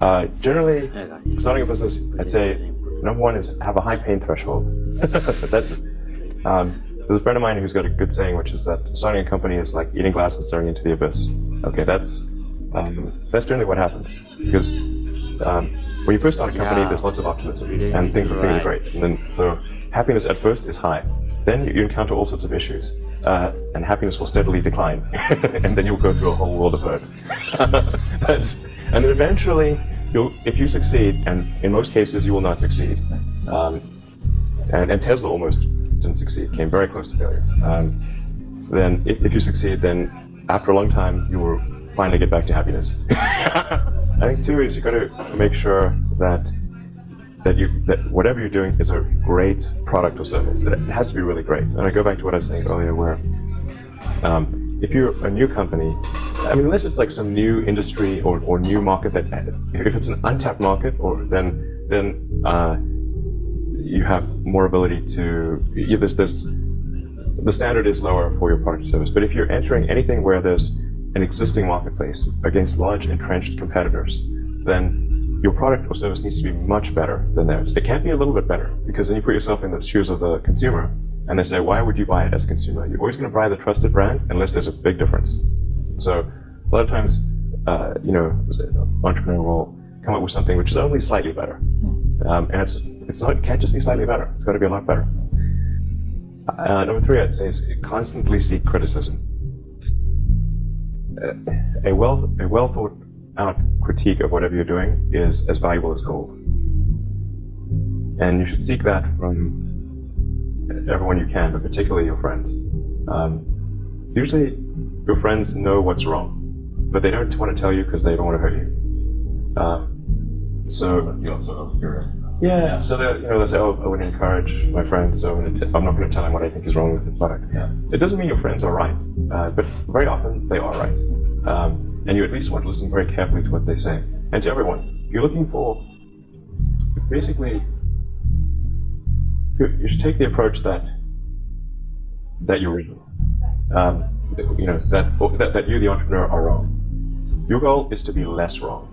Generally, starting a business, I'd say number one is have a high pain threshold. That's it. There's a friend of mine who's got a good saying, which is that starting a company is like eating glass and staring into the abyss. Okay, that's generally what happens, because when you first start a company, there's lots of optimism and things are great. And then so happiness at first is high. Then you encounter all sorts of issues, and happiness will steadily decline, and then you'll go through a whole world of hurt. And then eventually, if you succeed, and in most cases you will not succeed, and Tesla almost didn't succeed, came very close to failure. Then if you succeed, then after a long time you will finally get back to happiness. I think two is you got to make sure that whatever you're doing is a great product or service. It has to be really great. And I go back to what I was saying earlier, where if you're a new company, I mean, unless it's like some new industry or new market if it's an untapped market, then you have more ability to. The standard is lower for your product or service. But if you're entering anything where there's an existing marketplace against large entrenched competitors, then your product or service needs to be much better than theirs. It can't be a little bit better, because then you put yourself in the shoes of the consumer, and they say, why would you buy it as a consumer? You're always going to buy the trusted brand unless there's a big difference. So a lot of times, an entrepreneur will come up with something which is only slightly better, and it can't just be slightly better. It's got to be a lot better. Number three, I'd say, is constantly seek criticism. A well thought out critique of whatever you're doing is as valuable as gold, and you should seek that from everyone you can, but particularly your friends. Usually your friends know what's wrong, but they don't want to tell you because they don't want to hurt you. So they'll say, oh, I would encourage my friends, so I'm not going to tell them what I think is wrong with the product. It doesn't mean your friends are right, but very often they are right. And you at least want to listen very carefully to what they say. And to everyone, you're looking for, basically, you should take the approach that you're original. That you, the entrepreneur, are wrong. Your goal is to be less wrong.